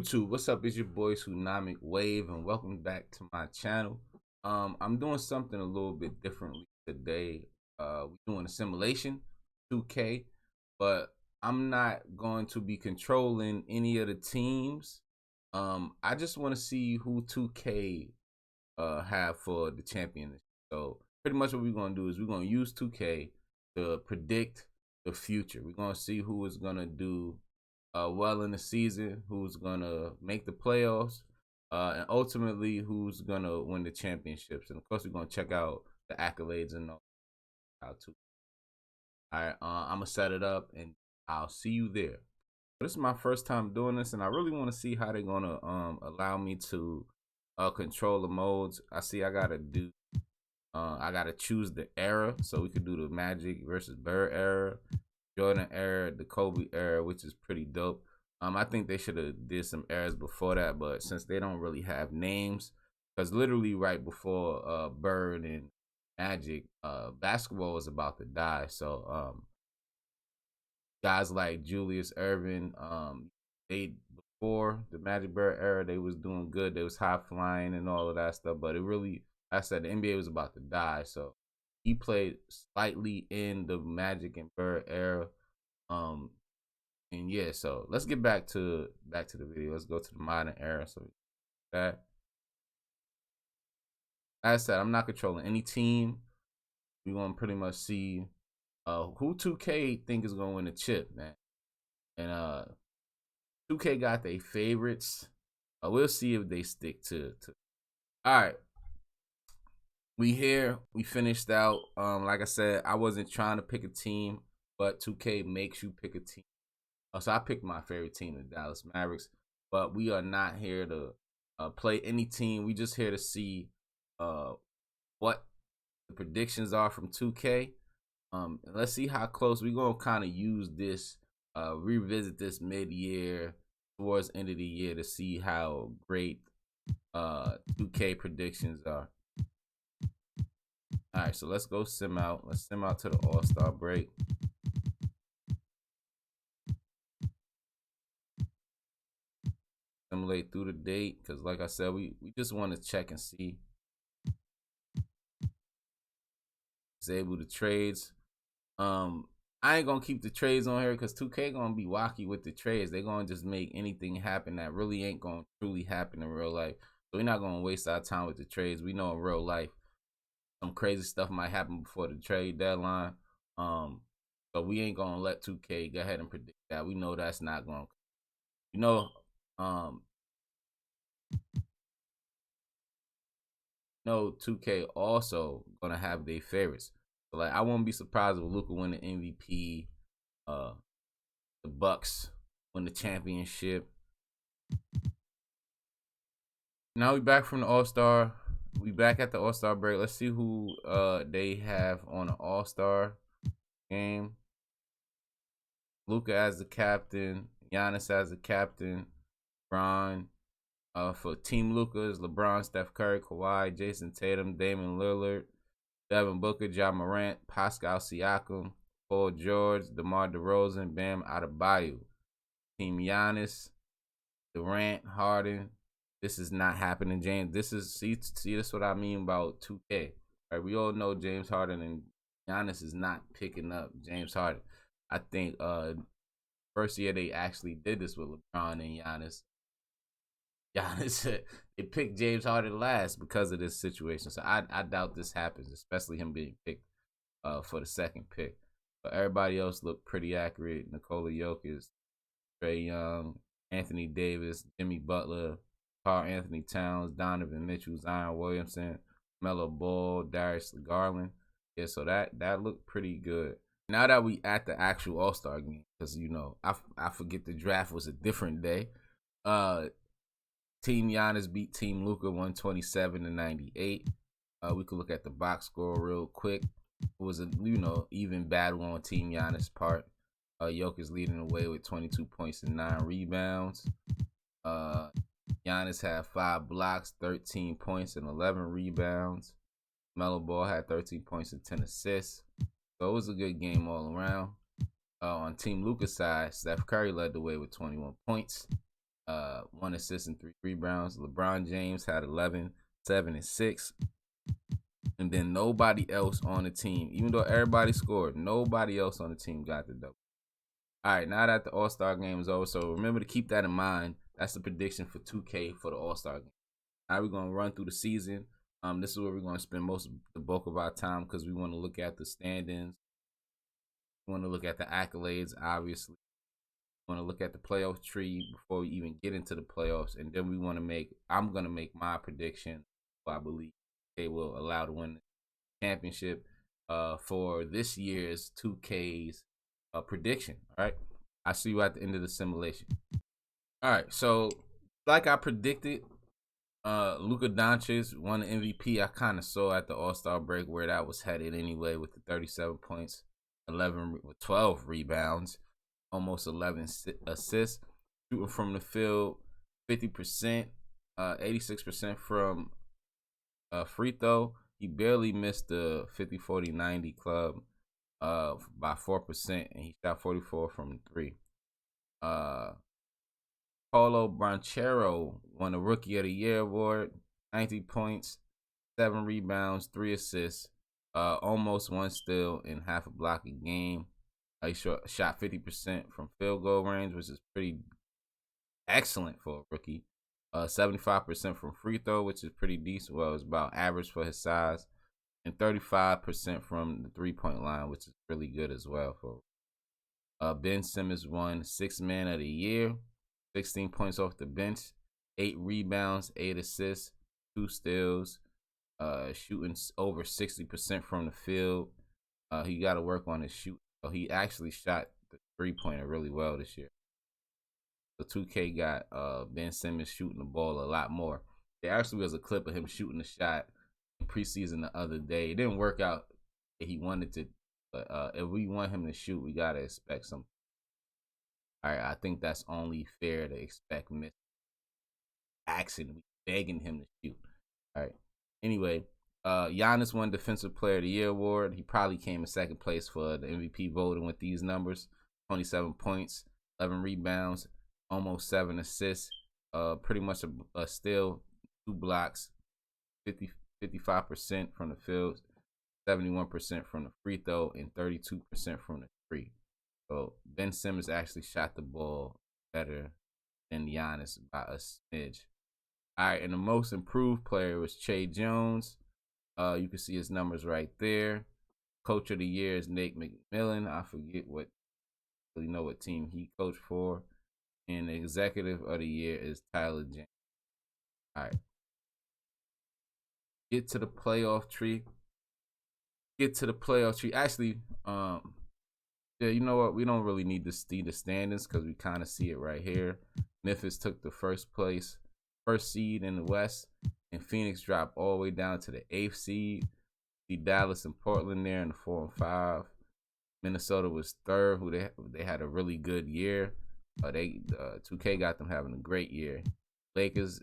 YouTube, what's up? It's your boy Tsunami Wave, and welcome back to my channel. I'm doing something a little bit differently today. We're doing a simulation, 2K, but I'm not going to be controlling any of the teams. I just want to see who 2K have for the championship. So pretty much what we're gonna do is we're gonna use 2K to predict the future. We're gonna see who is gonna do well in the season, who's gonna make the playoffs, and ultimately who's gonna win the championships. And of course, we're gonna check out the accolades and all how to. All right, I'm gonna set it up, and I'll see you there. This is my first time doing this, and I really want to see how they're gonna allow me to control the modes. I gotta do. I gotta choose the era, so we could do the Magic versus Bird era, Jordan era, the Kobe era, which is pretty dope. I think they should have did some eras before that, but since they don't really have names, because literally right before Bird and Magic, basketball was about to die. So guys like Julius Irvin, they before the Magic Bird era, they was doing good. They was high flying and all of that stuff, but it really, I said, the NBA was about to die. So he played slightly in the Magic and Bird era. And yeah, so let's get back to the video. Let's go to the modern era. So that, as I said, I'm not controlling any team. We're gonna pretty much see who 2K think is gonna win the chip, man. And 2K got their favorites. We'll see if they stick to. All right, we here. We finished out. Like I said, I wasn't trying to pick a team, but 2K makes you pick a team. So I picked my favorite team, the Dallas Mavericks. But we are not here to play any team. We just here to see what the predictions are from 2K. And let's see how close we're gonna kind of use this, revisit this mid-year towards the end of the year to see how great 2K predictions are. All right, so let's go sim out. Let's sim out to the All-Star break. Simulate through the date, because like I said, we just want to check and see. Disable the trades. I ain't gonna keep the trades on here because 2K gonna be wacky with the trades. They're gonna just make anything happen that really ain't gonna truly happen in real life. So we're not gonna waste our time with the trades. We know in real life some crazy stuff might happen before the trade deadline. So we ain't gonna let 2K go ahead and predict that. We know that's not gonna, you know, 2K also gonna have their favorites. So like, I won't be surprised if Luka win the MVP, the Bucks win the championship. Now we back from the All-Star. We back at the All-Star break. Let's see who they have on the All-Star game. Luka as the captain, Giannis as the captain, LeBron. For Team Luka is LeBron, Steph Curry, Kawhi, Jason Tatum, Damian Lillard, Devin Booker, Ja Morant, Pascal Siakam, Paul George, DeMar DeRozan, Bam Adebayo. Team Giannis, Durant, Harden. This is not happening, James. This is see this is what I mean about 2K. Right, we all know James Harden and Giannis is not picking up James Harden. I think first year they actually did this with LeBron and Giannis. It picked James Harden last because of this situation. So I doubt this happens, especially him being picked for the second pick. But everybody else looked pretty accurate. Nikola Jokic, Trae Young, Anthony Davis, Jimmy Butler, Karl Anthony Towns, Donovan Mitchell, Zion Williamson, Melo Ball, Darius Garland. Yeah, so that looked pretty good. Now that we at the actual All-Star game, because you know I forget the draft was a different day. Team Giannis beat Team Luka 127-98. We could look at the box score real quick. It was a even battle on Team Giannis' part. Jokic leading the way with 22 points and 9 rebounds. Giannis had 5 blocks, 13 points and 11 rebounds. Melo Ball had 13 points and 10 assists. So it was a good game all around. On Team Luka's side, Steph Curry led the way with 21 points. 1 assist and 3 rebounds. LeBron James had 11, 7, and 6. And then nobody else on the team, even though everybody scored, nobody else on the team got the double. All right, now that the All-Star game is over, so remember to keep that in mind. That's the prediction for 2K for the All-Star game. Now we're going to run through the season. This is where we're going to spend the bulk of our time because we want to look at the standings. We want to look at the accolades, obviously. We want to look at the playoff tree before we even get into the playoffs. And then I'm going to make my prediction. I believe they will allow to win the championship for this year's 2K's prediction. All right. I'll see you at the end of the simulation. All right. So, like I predicted, Luka Doncic won the MVP. I kind of saw at the All-Star break where that was headed anyway, with the 37 points, 12 rebounds, almost 11 assists, shooting from the field 50%, 86% from free throw. He barely missed the 50-40-90 club by 4%, and he shot 44 from 3. Paulo Banchero won the Rookie of the Year award, 90 points, 7 rebounds, 3 assists, almost 1 steal and half a block a game. He shot 50% from field goal range, which is pretty excellent for a rookie. 75% from free throw, which is pretty decent. Well, it's about average for his size. And 35% from the 3-point line, which is really good as well. For Ben Simmons won 6th Man of the Year, 16 points off the bench, 8 rebounds, 8 assists, 2 steals, shooting over 60% from the field. He got to work on his shoot. So he actually shot the 3-pointer really well this year. The 2K got Ben Simmons shooting the ball a lot more. There actually was a clip of him shooting the shot in preseason the other day. It didn't work out if he wanted to, but if we want him to shoot, we got to expect something. All right, I think that's only fair to expect miss action. We begging him to shoot. All right. Anyway, Giannis won Defensive Player of the Year award. He probably came in second place for the MVP voting with these numbers: 27 points, 11 rebounds, almost 7 assists. Pretty much a steal, 2 blocks, 55% from the field, 71% from the free throw, and 32% from the three. So Ben Simmons actually shot the ball better than Giannis by a smidge. All right, and the most improved player was Che Jones. You can see his numbers right there. Coach of the Year is Nate McMillan. I forget what team he coached for. And the Executive of the Year is Tyler James. All right. Get to the playoff tree. Actually, yeah, you know what? We don't really need to see the standings because we kind of see it right here. Memphis took the first seed in the West, and Phoenix dropped all the way down to the 8th seed. See Dallas and Portland there in the 4 and 5. Minnesota was 3rd, who they had a really good year. 2K got them having a great year. Lakers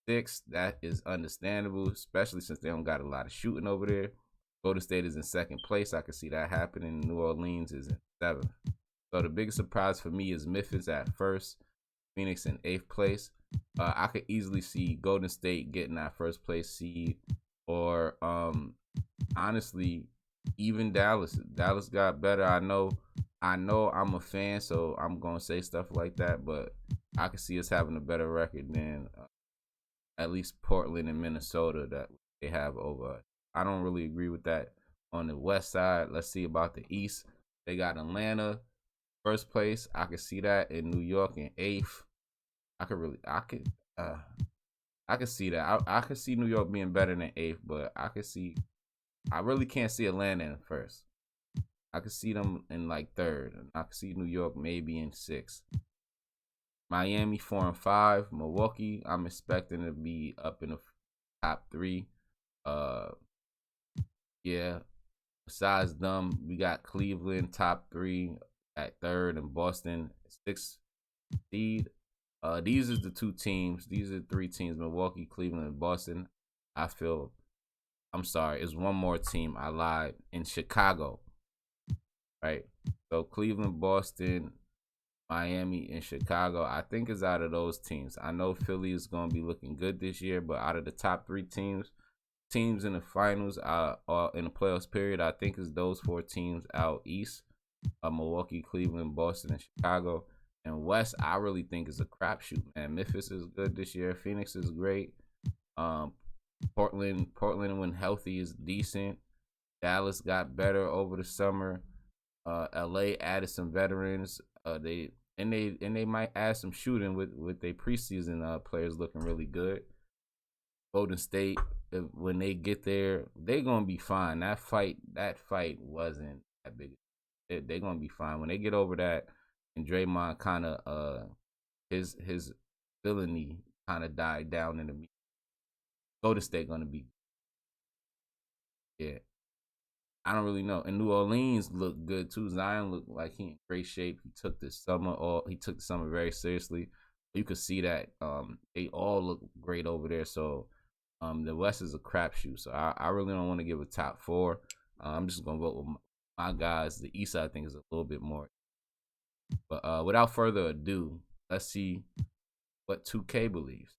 6th. That is understandable, especially since they don't got a lot of shooting over there. Golden State is in 2nd place. I can see that happening. New Orleans is in 7th. So the biggest surprise for me is Memphis at 1st, Phoenix in 8th place. I could easily see Golden State getting that 1st place seed, or honestly, even Dallas. Dallas got better. I know I'm a fan, so I'm gonna say stuff like that, but I could see us having a better record than at least Portland and Minnesota that they have over us. I don't really agree with that on the West side. Let's see about the East. They got Atlanta 1st place. I could see that. In New York in 8th. I could see that. I could see New York being better than 8th, but I really can't see Atlanta in 1st. I could see them in like 3rd, and I could see New York maybe in 6th. Miami 4 and 5. Milwaukee, I'm expecting to be up in the top 3. Yeah. Besides them, we got Cleveland top 3 at 3rd, and Boston 6th seed. These are the 2 teams. These are the 3 teams: Milwaukee, Cleveland, and Boston. I'm sorry, it's one more team. I lied. In Chicago, right? So Cleveland, Boston, Miami, and Chicago. I think is out of those teams. I know Philly is going to be looking good this year, but out of the top three teams in the finals, in the playoffs period, I think is those four teams out east: Milwaukee, Cleveland, Boston, and Chicago. And West, I really think is a crapshoot, man. Memphis is good this year. Phoenix is great. Um, Portland, when healthy, is decent. Dallas got better over the summer. LA added some veterans. They might add some shooting with their preseason players looking really good. Golden State, when they get there, they're gonna be fine. That fight wasn't that big. They're gonna be fine when they get over that. And Draymond kind of his villainy kind of died down in the Golden State gonna be, yeah. I don't really know. And New Orleans looked good too. Zion looked like he in great shape. He took the summer very seriously. You could see that they all look great over there. So the West is a crapshoot. So I really don't want to give a top four. I'm just gonna vote with my guys. The East I think is a little bit more. But without further ado, let's see what 2K believes.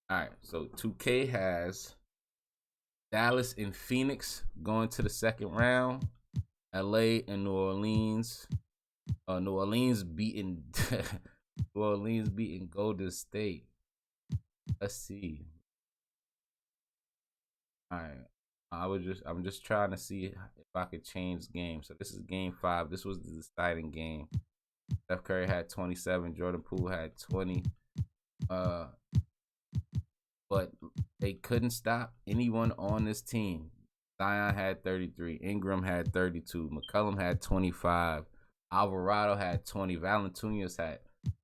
All right, so 2K has Dallas and Phoenix going to the second round. LA and New Orleans. New Orleans beating New Orleans beating Golden State. Let's see. All right. I'm just trying to see if I could change games. So this is game 5. This was the deciding game. Steph Curry had 27. Jordan Poole had 20. But they couldn't stop anyone on this team. Zion had 33. Ingram had 32. McCollum had 25. Alvarado had 20. Valanciunas had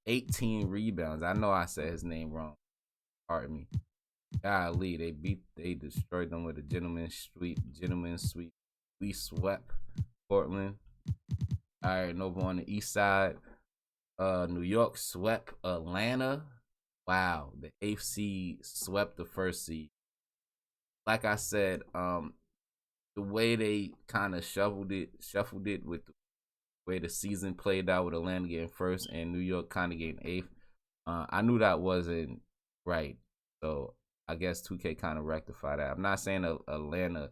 18 rebounds. I know I said his name wrong. Pardon me. Golly, they destroyed them with a gentleman's sweep. We swept Portland. All right, and over on the east side, New York swept Atlanta. Wow, the 8th seed swept the 1st seed. Like I said, the way they kind of shuffled it with the way the season played out with Atlanta getting 1st and New York kind of getting 8th. I knew that wasn't right, so I guess 2K kind of rectified that. I'm not saying Atlanta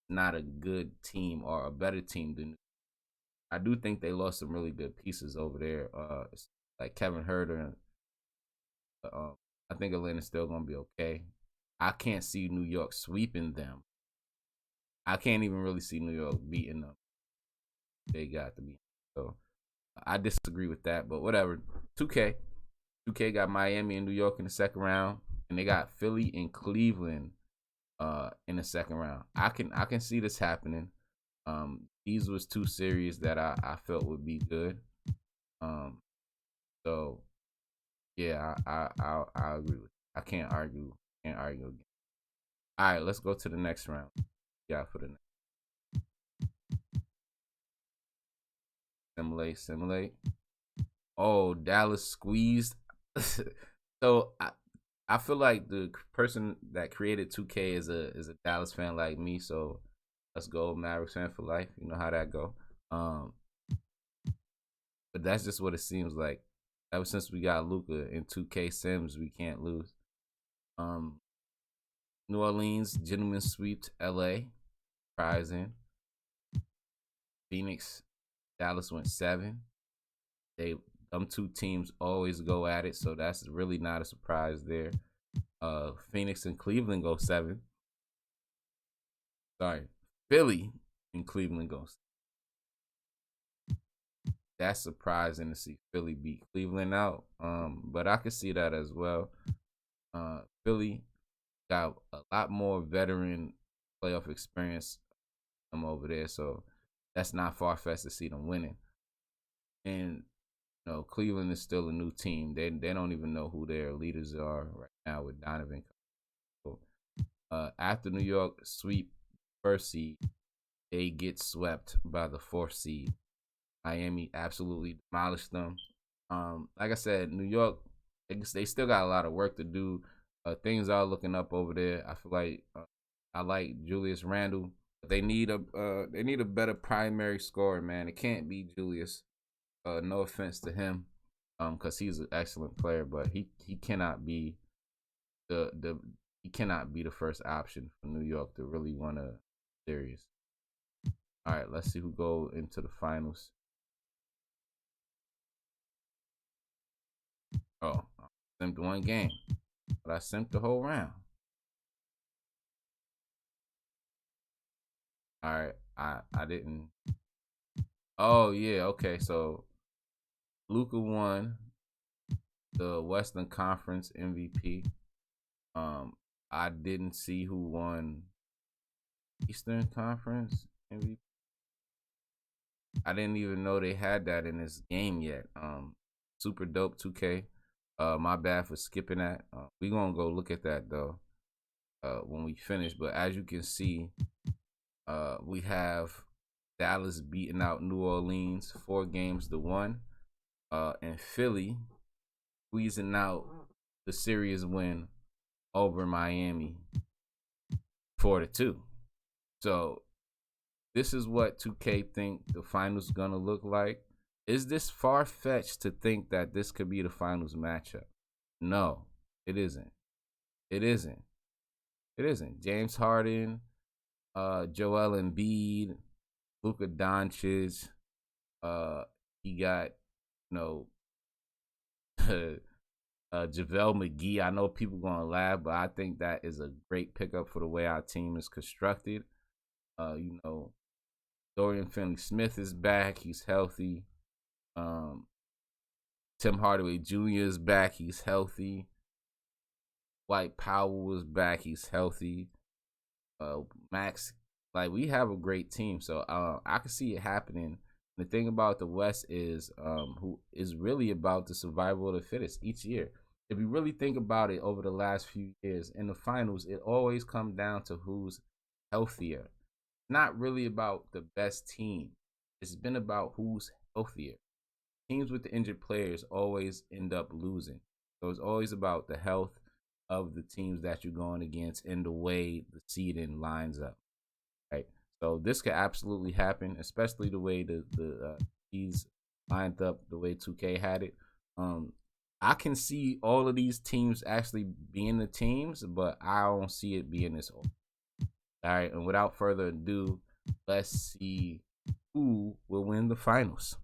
not a good team or a better team than. I do think they lost some really good pieces over there, like Kevin Herter. I think Atlanta's still gonna be okay. I can't see New York sweeping them. I can't even really see New York beating them. They got to be. So I disagree with that, but whatever. 2K got Miami and New York in the second round, and they got Philly and Cleveland in the second round. I can see this happening. These was 2 series that I felt would be good. So yeah, I agree with you. I can't argue again. All right, let's go to the next round. Yeah, for the next. Simulate. Oh, Dallas squeezed. So I feel like the person that created 2K is a Dallas fan like me. So let's go Mavericks fan for life. You know how that go. But that's just what it seems like. Ever since we got Luka in 2K Sims, we can't lose. New Orleans gentlemen swept LA, surprising. Phoenix, Dallas went 7. Them 2 teams always go at it, so that's really not a surprise there. Phoenix and Cleveland go 7. Sorry, Philly and Cleveland go 7. That's surprising to see Philly beat Cleveland out. But I could see that as well. Philly got a lot more veteran playoff experience over there, so that's not far fetched to see them winning. And Cleveland is still a new team. They don't even know who their leaders are right now with Donovan. So, after New York sweep 1st seed, they get swept by the 4th seed. Miami absolutely demolished them. Like I said, New York, they still got a lot of work to do. Things are looking up over there. I feel like I like Julius Randle, They need a better primary scorer, man. It can't be Julius. No offense to him, because he's an excellent player, but he cannot be the he cannot be the first option for New York to really win a series. All right, let's see who go into the finals. Oh, I simped one game, but I simped the whole round. All right, I didn't. Oh yeah, okay. So Luca won the Western Conference MVP. I didn't see who won Eastern Conference MVP. I didn't even know they had that in this game yet. Super dope 2K. My bad for skipping that. We gonna go look at that though. When we finish. But as you can see, we have Dallas beating out New Orleans 4-1, and Philly squeezing out the series win over Miami 4-2. So this is what 2K think the finals gonna look like. Is this far fetched to think that this could be the finals matchup? No, it isn't. It isn't. It isn't. James Harden, Joel Embiid, Luka Doncic. He got, you know, JaVale McGee. I know people gonna laugh, but I think that is a great pickup for the way our team is constructed. You know, Dorian Finney-Smith is back. He's healthy. Tim Hardaway Jr. is back. He's healthy. Dwight Powell is back. He's healthy. Max, like we have a great team, so I can see it happening. The thing about the West is, who is really about the survival of the fittest each year. If you really think about it, over the last few years in the finals, it always comes down to who's healthier. Not really about the best team. It's been about who's healthier. Teams with the injured players always end up losing. So it's always about the health of the teams that you're going against and the way the seeding lines up. Right. So this could absolutely happen, especially the way the these lined up, the way 2K had it. I can see all of these teams actually being the teams, but I don't see it being this old. All right, and without further ado, let's see who will win the finals.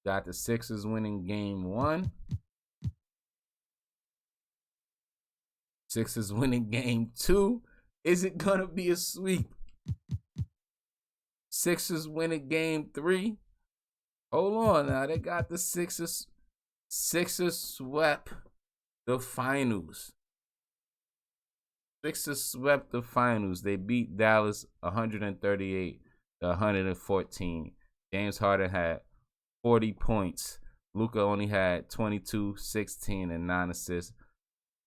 Got the Sixers winning game 1. Sixers winning game 2. Is it gonna be a sweep? Sixers winning game 3. Hold on now, they got the Sixers. Sixers swept the finals. Sixers swept the finals. They beat Dallas 138 to 114. James Harden had 40 points. Luka only had 22, 16, and 9 assists.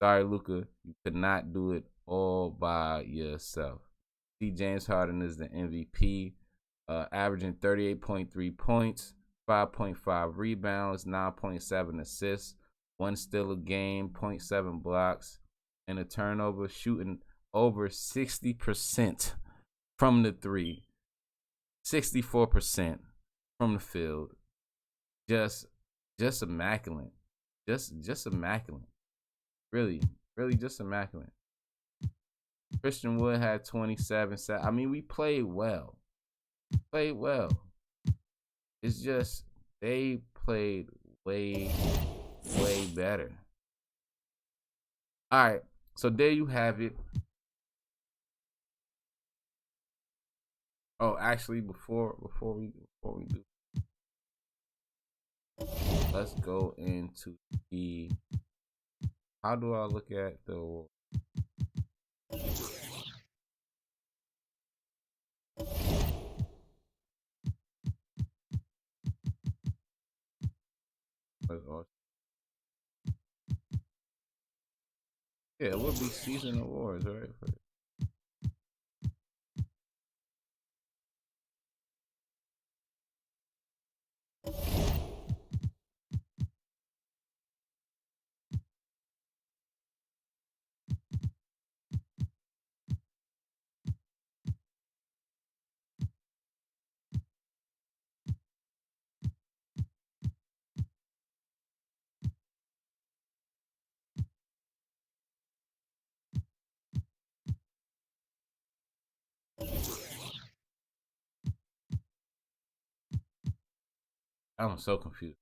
Sorry, Luka, you could not do it all by yourself. See, James Harden is the MVP, averaging 38.3 points, 5.5 rebounds, 9.7 assists, 1 steal a game, 0.7 blocks, and a turnover, shooting over 60% from the 3, 64% from the field. Just immaculate. Just immaculate. Really just immaculate. Christian Wood had 27. I mean, we played well. It's just they played way better. All right, so there you have it. Oh, actually, before we do, let's go into the. How do I look at the? Yeah, it would be season awards, right? I'm so confused.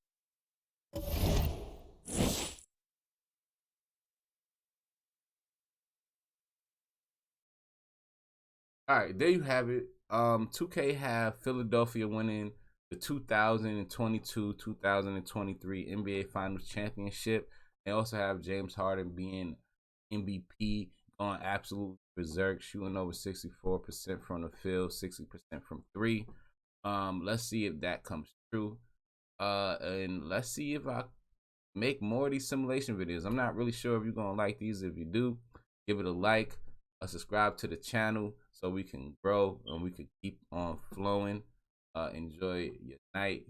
All right, there you have it. 2K have Philadelphia winning the 2022-2023 NBA Finals championship. They also have James Harden being MVP, going absolute berserk, shooting over 64% from the field, 60% from three. Let's see if that comes true. And let's see if I make more of these simulation videos. I'm not really sure if you're gonna like these. If you do, give it a like, subscribe to the channel so we can grow and we can keep on flowing. Enjoy your night.